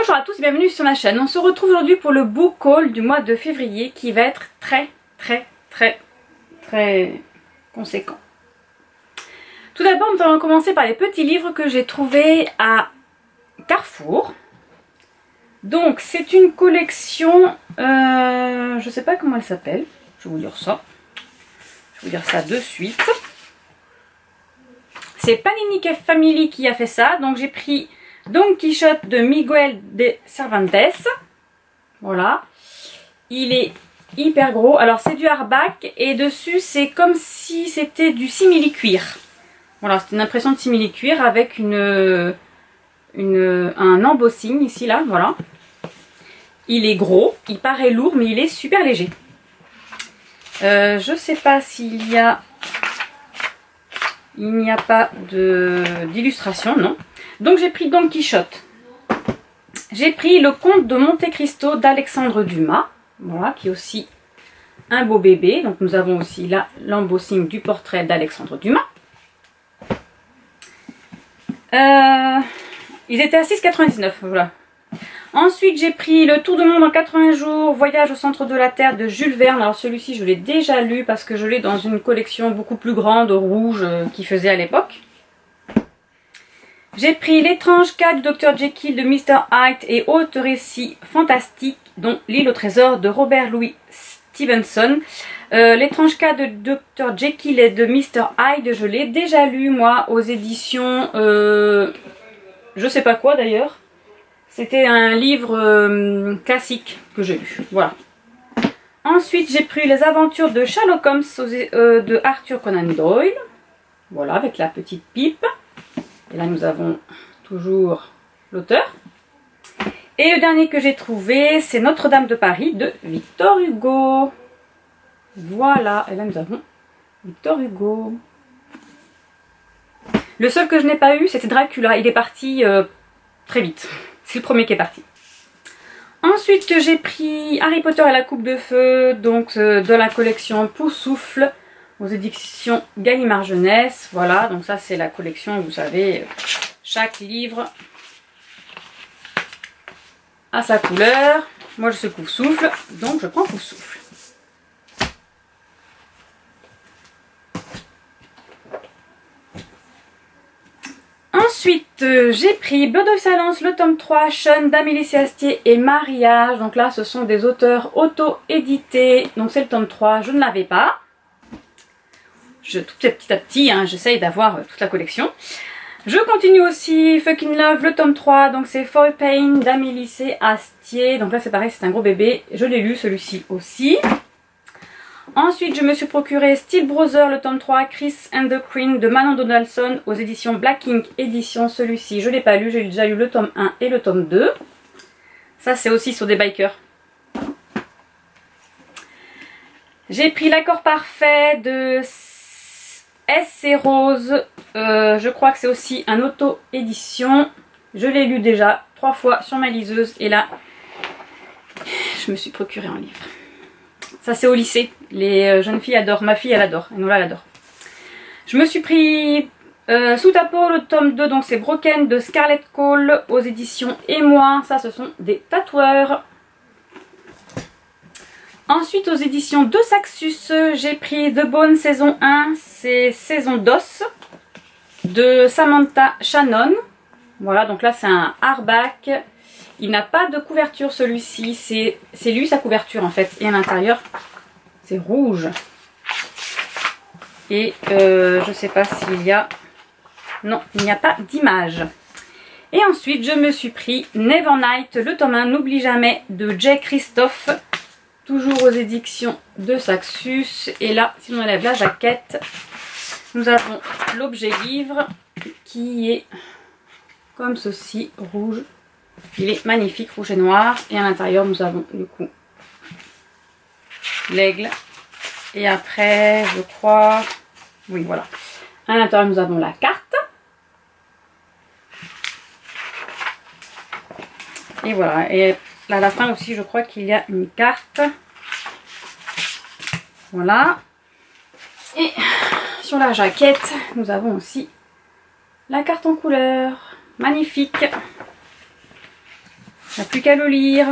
Bonjour à tous et bienvenue sur ma chaîne. On se retrouve aujourd'hui pour le book haul du mois de février qui va être très conséquent. Tout d'abord, nous allons commencer par les petits livres que j'ai trouvés à Carrefour. Donc, c'est une collection, je sais pas comment elle s'appelle, je vais vous dire ça. Je vais vous dire ça de suite. C'est Panini Family qui a fait ça, donc j'ai pris Don Quichotte de Miguel de Cervantes. Voilà. Il est hyper gros. Alors c'est du hardback et dessus c'est comme si c'était du simili-cuir. Voilà, c'est une impression de simili-cuir avec un embossing ici là, voilà. Il est gros, il paraît lourd mais il est super léger. Je sais pas s'il y a... Il n'y a pas d'illustration, non. Donc j'ai pris Don Quichotte. J'ai pris Le Comte de Monte Cristo d'Alexandre Dumas. Voilà, qui est aussi un beau bébé. Donc nous avons aussi là l'embossing du portrait d'Alexandre Dumas. Ils étaient à 6,99 €, voilà. Ensuite j'ai pris Le Tour du monde en 80 jours, Voyage au centre de la Terre de Jules Verne. Alors celui-ci je l'ai déjà lu parce que je l'ai dans une collection beaucoup plus grande, rouge, qu'il faisait à l'époque. J'ai pris L'étrange cas du Dr Jekyll de Mr Hyde et autres récits fantastiques, dont L'île au trésor de Robert Louis Stevenson. L'étrange cas de Dr Jekyll et de Mr Hyde, je l'ai déjà lu moi aux éditions je sais pas quoi d'ailleurs. C'était un livre classique que j'ai lu. Voilà. Ensuite, j'ai pris Les aventures de Sherlock Holmes de Arthur Conan Doyle. Voilà, avec la petite pipe. Et là, nous avons toujours l'auteur. Et le dernier que j'ai trouvé, c'est Notre-Dame de Paris de Victor Hugo. Voilà. Et là, nous avons Victor Hugo. Le seul que je n'ai pas eu, c'était Dracula. Il est parti très vite. C'est le premier qui est parti. Ensuite, j'ai pris Harry Potter et la Coupe de Feu, donc de la collection Poussoufle, aux éditions Gallimard Jeunesse. Voilà, donc ça c'est la collection, vous savez, chaque livre a sa couleur. Moi je suis Poussoufle, donc je prends Poussoufle. Ensuite, j'ai pris Bird of Silence, le tome 3, Sean d'Amélie Séastier et Mariage. Donc là, ce sont des auteurs auto-édités. Donc c'est le tome 3, je ne l'avais pas. Tout petit à petit, hein, j'essaye d'avoir toute la collection. Je continue aussi Fucking Love, le tome 3. Donc c'est For Pain d'Amélie Séastier. Donc là, c'est pareil, c'est un gros bébé. Je l'ai lu, celui-ci aussi. Ensuite, je me suis procuré Steel Brother, le tome 3, Chris and the Queen de Manon Donaldson aux éditions Black Ink Édition. Celui-ci, je ne l'ai pas lu, j'ai déjà lu le tome 1 et le tome 2. Ça, c'est aussi sur des bikers. J'ai pris L'accord parfait de S.C. Rose. Je crois que c'est aussi un auto-édition. Je l'ai lu déjà 3 fois sur ma liseuse et là, je me suis procuré un livre. Ça c'est au lycée, les jeunes filles adorent, ma fille elle adore, Enola elle adore. Je me suis pris Sous ta peau, le tome 2, donc c'est Broken de Scarlett Cole aux éditions Et moi, ça ce sont des tatoueurs. Ensuite aux éditions de Saxus, j'ai pris The Bone saison 1, c'est Saison d'os de Samantha Shannon. Voilà, donc là c'est un hardback. Il n'a pas de couverture celui-ci, c'est lui sa couverture en fait. Et à l'intérieur, c'est rouge. Et je ne sais pas s'il y a... Non, il n'y a pas d'image. Et ensuite, je me suis pris Never Night, le tome 1, N'oublie jamais, de Jay Christophe. Toujours aux éditions de Saxus. Et là, si on enlève la jaquette, nous avons l'objet livre qui est comme ceci, rouge. Il est magnifique, rouge et noir. Et à l'intérieur, nous avons du coup l'aigle. Et après, je crois... Oui, voilà. À l'intérieur, nous avons la carte. Et voilà. Et à la fin aussi, je crois qu'il y a une carte. Voilà. Et sur la jaquette, nous avons aussi la carte en couleur. Magnifique. Il n'y a plus qu'à le lire.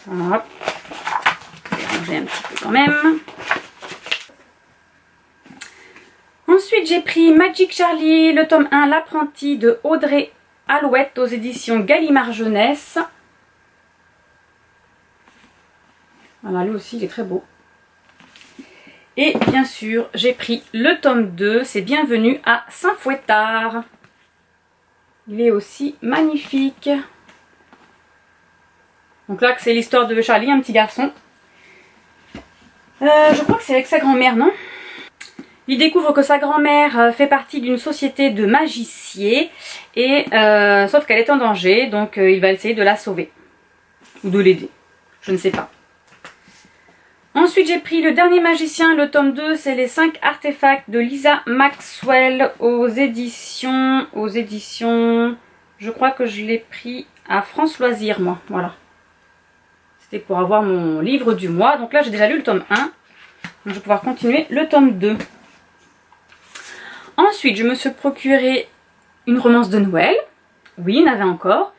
Hop. Je vais ranger un petit peu quand même. Ensuite, j'ai pris Magic Charlie, le tome 1, L'apprenti de Audrey Alouette aux éditions Gallimard Jeunesse. Voilà, lui aussi, il est très beau. Et bien sûr, j'ai pris le tome 2, c'est Bienvenue à Saint-Fouettard. Il est aussi magnifique. Donc là, c'est l'histoire de Charlie, un petit garçon. Je crois que c'est avec sa grand-mère, non ? Il découvre que sa grand-mère fait partie d'une société de magiciers, et sauf qu'elle est en danger, donc il va essayer de la sauver. Ou de l'aider, je ne sais pas. Ensuite, j'ai pris Le Dernier Magicien, le tome 2, c'est les 5 artefacts de Lisa Maxwell aux éditions, je crois que je l'ai pris à France Loisirs, moi, voilà. C'était pour avoir mon livre du mois, donc là j'ai déjà lu le tome 1, donc je vais pouvoir continuer le tome 2. Ensuite, je me suis procuré une romance de Noël. Oui, il y en avait encore.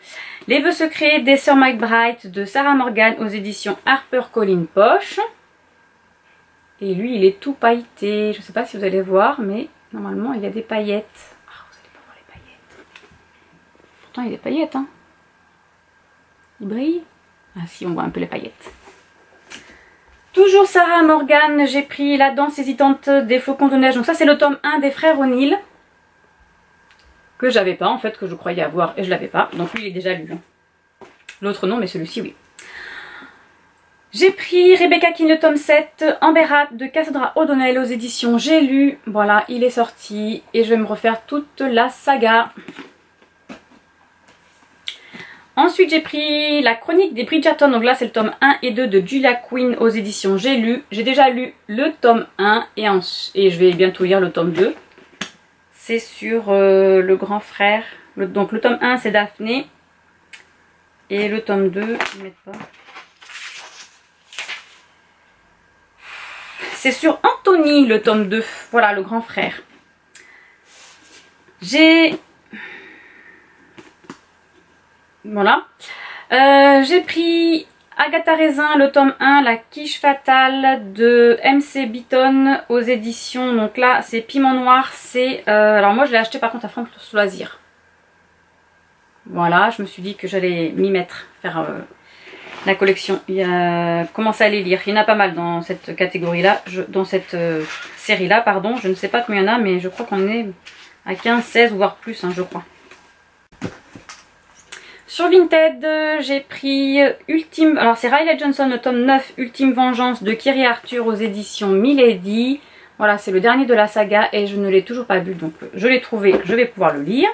Les vœux secrets des Sœurs McBride de Sarah Morgan aux éditions HarperCollins Poche. Et lui, il est tout pailleté. Je ne sais pas si vous allez voir, mais normalement, il y a des paillettes. Ah, vous n'allez pas voir les paillettes. Pourtant, il y a des paillettes, hein. Il brille. Ah si, on voit un peu les paillettes. Toujours Sarah Morgan, j'ai pris La danse hésitante des flocons de neige. Donc ça, c'est le tome 1 des frères O'Neill. Que j'avais pas, en fait, que je croyais avoir et je l'avais pas. Donc lui, il est déjà lu. L'autre non, mais celui-ci, oui. J'ai pris Rebecca King, le tome 7, Amber Heart de Cassandra O'Donnell aux éditions J'ai lu. Voilà, il est sorti et je vais me refaire toute la saga. Ensuite, j'ai pris La chronique des Bridgerton. Donc là, c'est le tome 1 et 2 de Julia Quinn aux éditions J'ai lu. J'ai déjà lu le tome 1 et je vais bientôt lire le tome 2. C'est sur le grand frère. Donc le tome 1, c'est Daphné. Et le tome 2, ils mettent pas. C'est sur Anthony, le tome 2. Voilà, le grand frère. Voilà. J'ai pris Agatha Raisin, le tome 1, La quiche fatale de MC Beaton aux éditions. Donc là, c'est Piment Noir. Alors moi, je l'ai acheté par contre à France Loisirs. Voilà, je me suis dit que j'allais m'y mettre, faire la collection. Commencer à les lire. Il y en a pas mal dans cette catégorie-là, dans cette série-là, pardon. Je ne sais pas combien il y en a, mais je crois qu'on est à 15, 16, voire plus, hein, je crois. Sur Vinted, j'ai pris Ultime... Alors c'est Riley Johnson, le tome 9, Ultime Vengeance de Kiri Arthur aux éditions Milady. Voilà, c'est le dernier de la saga et je ne l'ai toujours pas lu, donc je l'ai trouvé, je vais pouvoir le lire.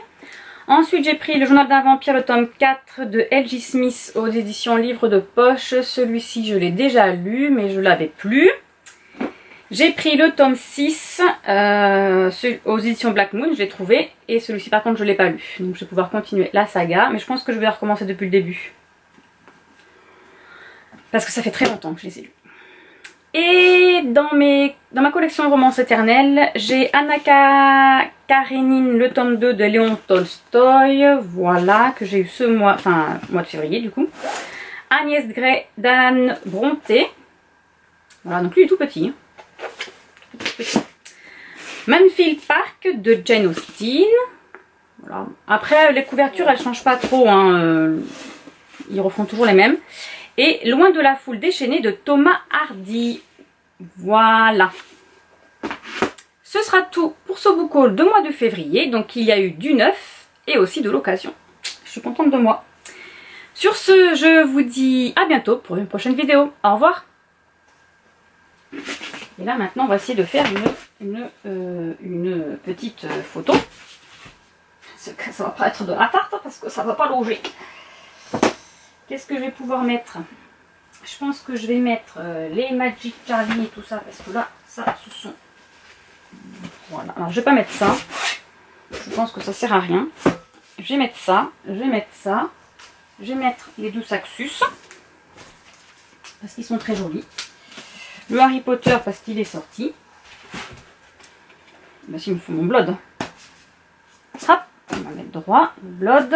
Ensuite, j'ai pris Le Journal d'un vampire, le tome 4 de L.J. Smith aux éditions Livre de Poche. Celui-ci, je l'ai déjà lu, mais je ne l'avais plus. J'ai pris le tome 6 aux éditions Black Moon, je l'ai trouvé. Et celui-ci, par contre, je ne l'ai pas lu. Donc, je vais pouvoir continuer la saga. Mais je pense que je vais recommencer depuis le début. Parce que ça fait très longtemps que je les ai lus. Et dans ma collection de romances éternelles, j'ai Anna Karenine, le tome 2 de Léon Tolstoï. Voilà, que j'ai eu ce mois, enfin, mois de février du coup. Agnès Gray d'Anne Brontë. Voilà, donc lui il est tout petit. Manfield Park de Jane Austen. Voilà. Après, les couvertures, elles ne changent pas trop. Hein. Ils refont toujours les mêmes. Et Loin de la foule déchaînée de Thomas Hardy. Voilà. Ce sera tout pour ce book haul de mois de février. Donc, il y a eu du neuf et aussi de l'occasion. Je suis contente de moi. Sur ce, je vous dis à bientôt pour une prochaine vidéo. Au revoir. Et là, maintenant, on va essayer de faire une petite photo. Ça va pas être de la tarte parce que ça va pas loger. Qu'est-ce que je vais pouvoir mettre? Je pense que je vais mettre les Magic Charlie et tout ça parce que là, ça, ce sont... Voilà. Alors, je vais pas mettre ça. Je pense que ça sert à rien. Je vais mettre ça. Je vais mettre ça. Je vais mettre les deux Saxus parce qu'ils sont très jolis. Le Harry Potter parce qu'il est sorti. Ben, s'il me faut mon blood. Hop. On va mettre droit, le blood,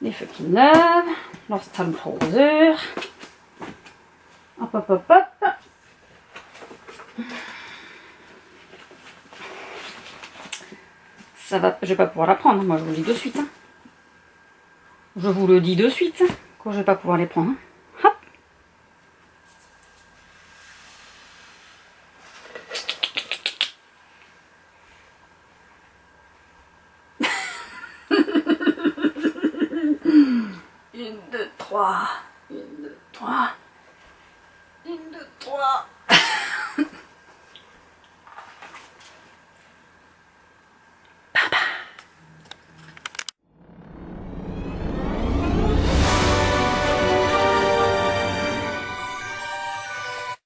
les fucking love, Lost Time Trouser. Hop, hop, hop, hop. Ça va, je vais pas pouvoir la prendre, moi je vous le dis de suite. Hein. Je vous le dis de suite, quand je vais pas pouvoir les prendre. Hop. Une, deux, trois. Une, deux, trois.